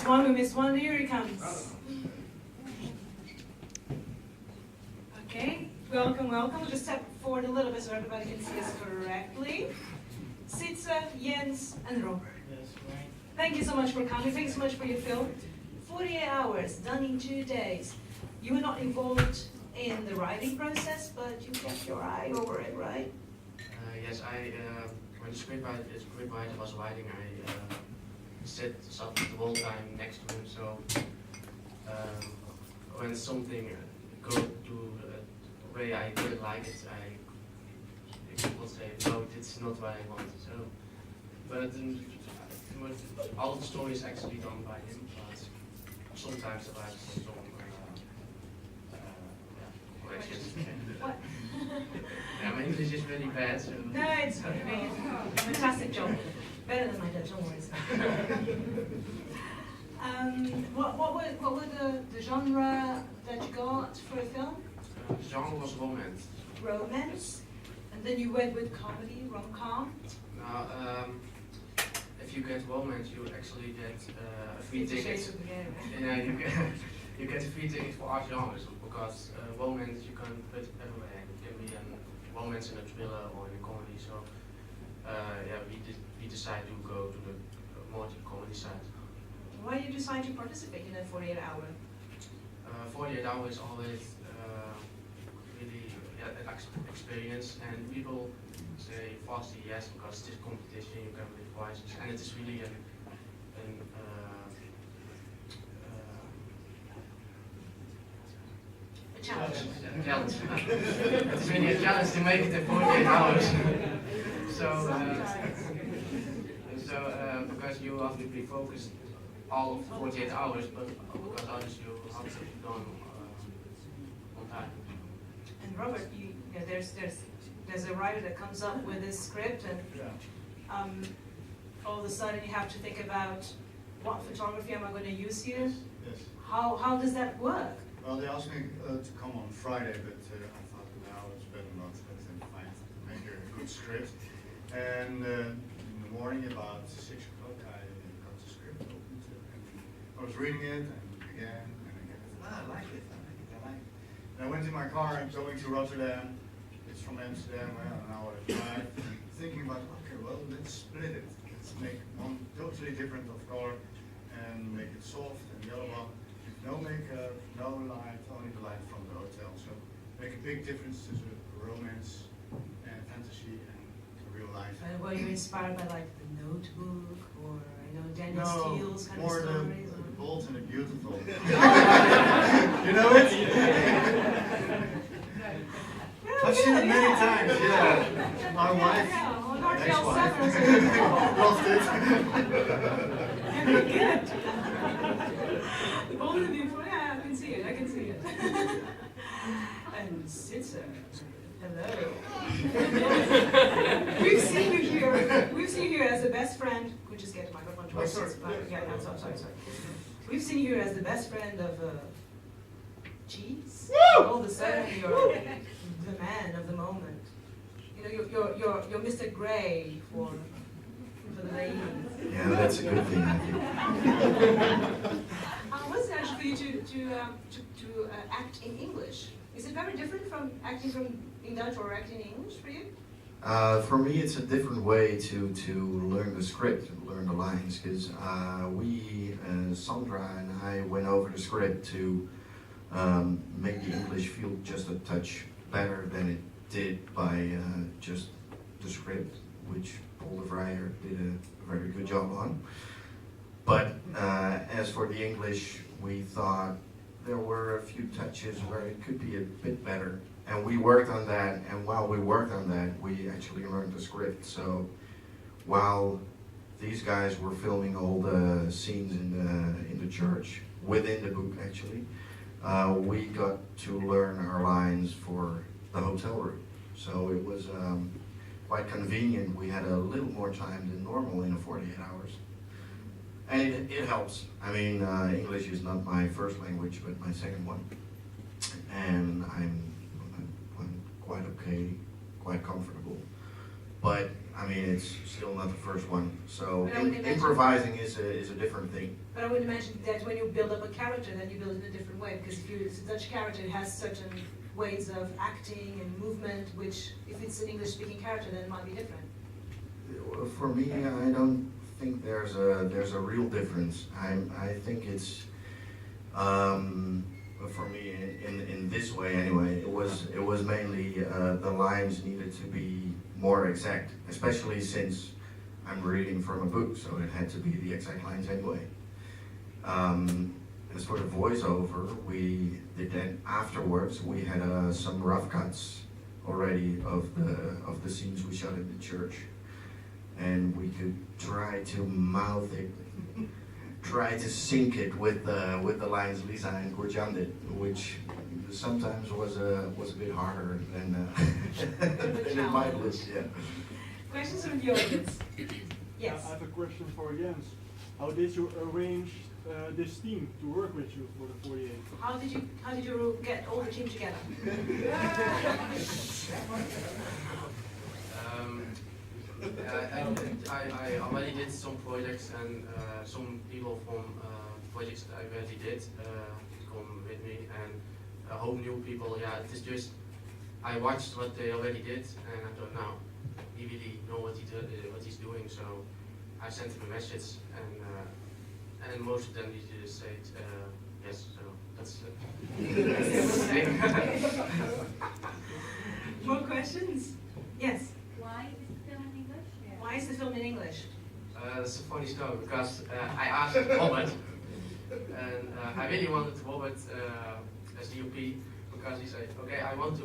one, we missed one. Here he comes. Okay, welcome, welcome. We'll just step forward a little bit so everybody can see us correctly. Sytse, Jens, and Robert. Yes, right. Thank you so much for coming. Thank you so much for your film. 48 hours, done in 2 days. You were not involved in the writing process, but you kept your eye over it, right? Yes, when the scriptwriter was writing, I sat the whole time next to him. So when something goes to the way I didn't like it, I will say no, it's not what I want. So, but all the story is actually done by him. But sometimes I have some corrections. What? Yeah, my English is really bad. So. No, it's okay. Fantastic job. Better than my Dutch, don't worry. What were the genre that you got for a film? The genre was romance. Romance? And then you went with comedy, rom-com? Now, if you get romance, you actually get a free ticket. Yeah, you get a free ticket for our genres because romance you can put everywhere. It can be a romance in a thriller or in a comedy. So yeah, we decided to go to the more to the comedy side. Why did you decide to participate in that 48 hour? 48 hours is always really an experience, and people say fastly yes because it is competition, you can win prizes, and it is really A challenge. a challenge. It's really a challenge to make it in 48 hours. So because you have to be focused all of the 48 hours, but because others you have to be done on time. And Robert, there's a writer that comes up with this script, and all of a sudden you have to think about what photography am I going to use here? Yes. How does that work? Well, they asked me to come on Friday, but I thought now it's better not than make a good script. And in the morning, about 6 o'clock, I got the script opened, and I was reading it, and again, and again. I like it, I like it, I like it. And I went in my car and going to Rotterdam. It's from Amsterdam, an hour drive, thinking about, okay, well, let's split it. Let's make one totally different of color and make it soft, and the other one with no makeup, no light, only the light from the hotel. So make a big difference to the romance and fantasy and real life. Were you inspired by like The Notebook or Daniel Steele's kind of more stories? the bold and the beautiful. You know it? I've seen it many times, yeah. My wife, ex-wife, loved it. Very good. The bold and the beautiful, yeah, I can see it, I can see it. And Sytse, hello. We've seen you here as the best friend. Could just get the microphone to us. Sorry. Yeah, no, sorry. We've seen you here as the best friend of cheese. All of a sudden, you're the man of the moment. You're Mr. Grey for the ladies. Yeah, that's a good thing, I think. What's it actually for you to act in English? Is it very different from acting in Dutch or acting in English for you? For me, it's a different way to learn the script and learn the lines, because Sandra and I went over the script to make the English feel just a touch better than it did by just the script, which Paul de Vrijer did a very good job on. But as for the English, we thought there were a few touches where it could be a bit better. And we worked on that, and while we worked on that, we actually learned the script. So while these guys were filming all the scenes in the church, within the book actually, we got to learn our lines for the hotel room. So it was quite convenient. We had a little more time than normal in the 48 hours. And it helps. I mean, English is not my first language, but my second one. And I'm quite okay, quite comfortable. But I mean, it's still not the first one. So But I would imagine- improvising is a different thing. But I would imagine that when you build up a character, then you build it in a different way, because if it's a Dutch character, it has certain ways of acting and movement, which if it's an English-speaking character, then it might be different. For me, I don't think there's a real difference. I think it's for me in this way anyway. It was mainly the lines needed to be more exact, especially since I'm reading from a book, so it had to be the exact lines anyway. As for the voiceover, we did that afterwards. We had some rough cuts already of the scenes we shot in the church, and we could try to mouth it, try to sync it with the lines Lisa and Gurjan did, which sometimes was a bit harder than than it might look. Yeah. Questions from the audience? Yes. I have a question for Jens. How did you arrange this team to work with you for the 48? How did you get all the team together? I already did some projects, and some people from projects that I already did come with me, and a whole new people. Yeah, it is just I watched what they already did, and I thought, now he really know what he's doing. So I sent him a message, and most of them he just said yes. So that's More questions? Yes. Why is the film in English? Why is the film in English? That's a funny story, because I asked Robert, and I really wanted Robert as DOP, because he said, okay, I want to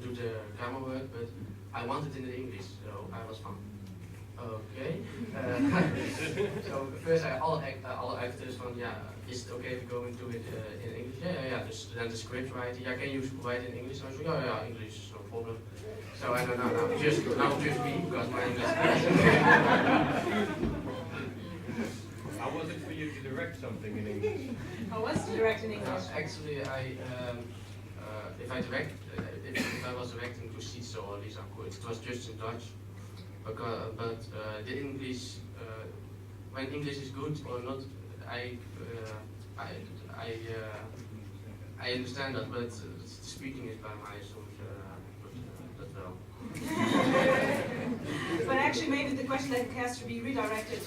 do the camera work, but I want it in English, so I was fine. Okay. So first all actors from, yeah, is it okay to go and do it in English? Yeah. Then the script writer, yeah, can you write in English? I was like, yeah, English is no problem. So I don't know, just me, because my English How was it for you to direct something in English? How was to direct in English? Actually, if I was directing to Sytse or Lisa, it was just in Dutch. But the English, when English is good or not, I understand that, but speaking is by my soms that well. But actually, maybe the question that has to be redirected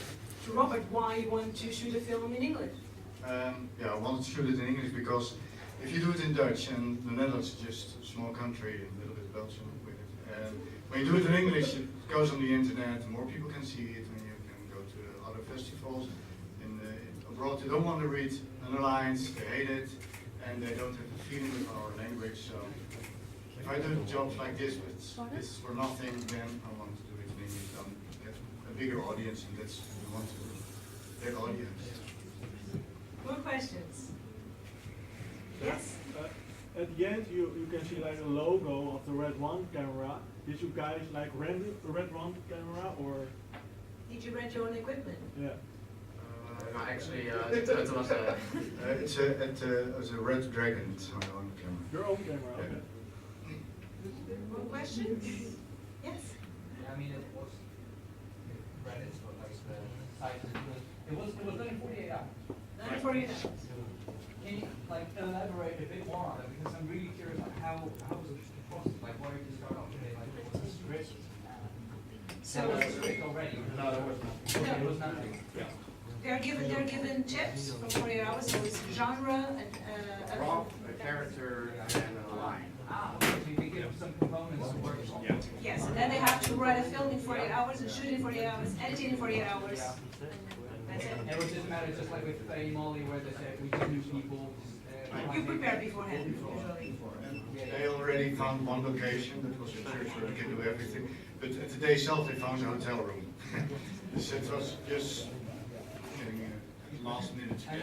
to Robert: why you want to shoot a film in English? Yeah, I wanted to shoot it in English because if you do it in Dutch, and the Netherlands is just a small country, a little bit Belgium with it, and when you do it in English, it goes on the internet, more people can see it, and you can go to other festivals. Abroad, they don't want to read underlines, they hate it, and they don't have the feeling of our language. So if I do jobs like this, but this is for nothing, then I want to do it in English, get a bigger audience, and that's what we want to do, big audience. More questions? Yes. At the end, you can see like a logo of the Red One camera. Did you guys like rent a Red One camera, or? Did you rent your own equipment? Yeah. No, actually, it was a... It's a Red Dragon, it's my own camera. Your own camera, okay. More questions? Yes. I mean, it was credits for like the site. It was only 48 hours. 9:48 hours. Can you like elaborate a bit more on it? Because I'm really curious on how was the process? Like, why did you start off today? Like, there was a script. So There was a script already. No, there was nothing. No. It was nothing. Yeah. they're given tips for 48 hours. So it's genre and Prompt, a character, and a line. Ah, okay. So you can give them some components to work on. Yeah. yes, and then they have to write a film in 48 hours and shoot in 48 hours, edit it in 48 hours. Yeah. And that's it. And it was just a matter, just like with Faye Molly, where they said we just knew people. You prepare beforehand, usually. They already found one location, that was a church where they can do everything, but at the day itself they found a hotel room. So it was just getting a last minute. And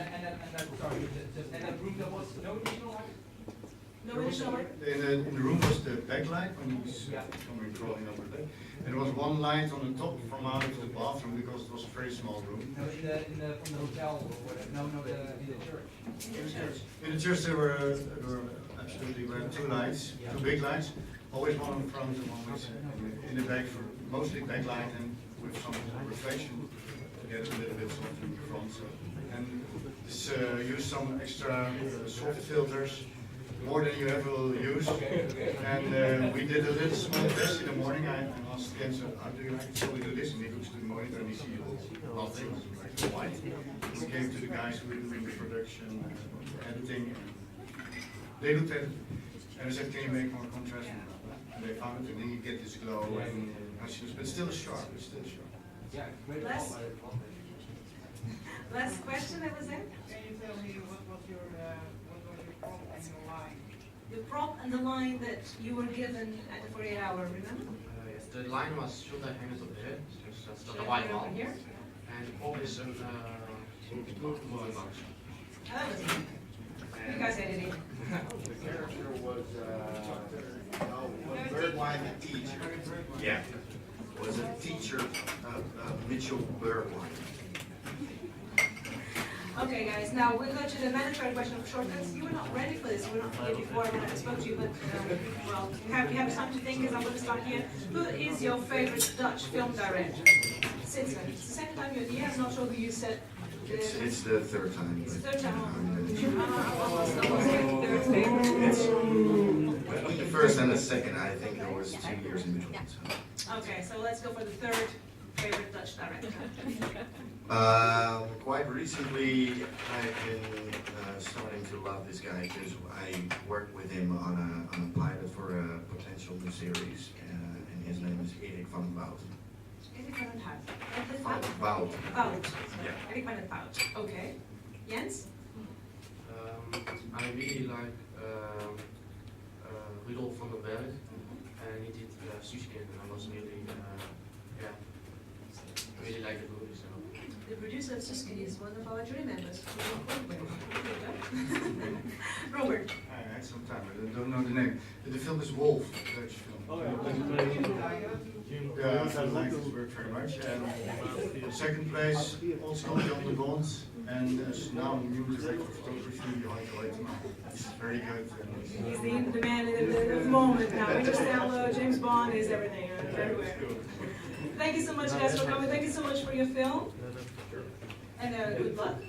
that room, there was no additional light? No additional work? In the room was the backlight when you was coming crawling over there. And there was one light on the top from out of the bathroom because it was a very small room. No, from the hotel or whatever. No, in the church. In the church. In the church there were absolutely two lights, two big lights. always one in front and one was in the back, for mostly backlight and with some reflection to get a little bit soft in the front. So. And this use some extra soft filters, more than you ever will use. And we did a little small test in the morning. I asked him, so how do you like it? So we do this, and he looks to the monitor and he sees nothing, like white. We came to the guys who were doing the production, editing. They looked at it and I said, can you make more contrast? And they found it, and then you get this glow and but still sharp. It's still sharp. Yeah, great. Last question, that was it? Can you tell me what was your prop and your line? The prop and the line that you were given at the 48 hour, remember? Yes, the line was should I hang it up there? Dus dat is Should de I white put it over wall. here? And the prop is een moving box. Oh, that was easy. You guys had it easy. The character was Birdwine, the teacher. Yeah. Was a teacher, Mitchell Birdwine. Okay, guys, now we'll go to the mandatory question of shortcuts. You were not ready for this. You were not here before when I spoke to you, but well, you have time to think, because I'm going to start here. Who is your favorite Dutch film director? Sytse. It's the second time you're here. I'm not sure who you said. It's the third time. It's the third time. Almost the third favorite. It's between the first and the second. I think there was 2 years in between. So. Okay, so let's go for the third favorite Dutch director. Quite recently, I've been starting to love this guy because I worked with him on a pilot for a potential new series, and his name is Erik van Wout. Erik van den Hout. Wout. Wout. Yeah. Erik van den Hout. Okay. Jens? I really like Rudolf van den Berg, and he did Sytse, and I was really, yeah, I really like the movie. So. The producer of Sytse is one of our jury members. Robert? I had some time, but I don't know the name. But the film is Wolf, a Dutch film. Oh yeah, Yeah, I like this work very much. And second place, also John de Bond, and now new director of photography, It's very good. He's the man in the moment now. Interstellar, James Bond is everything, everywhere. Thank you so much, guys, for coming. Thank you so much for your film. And good luck.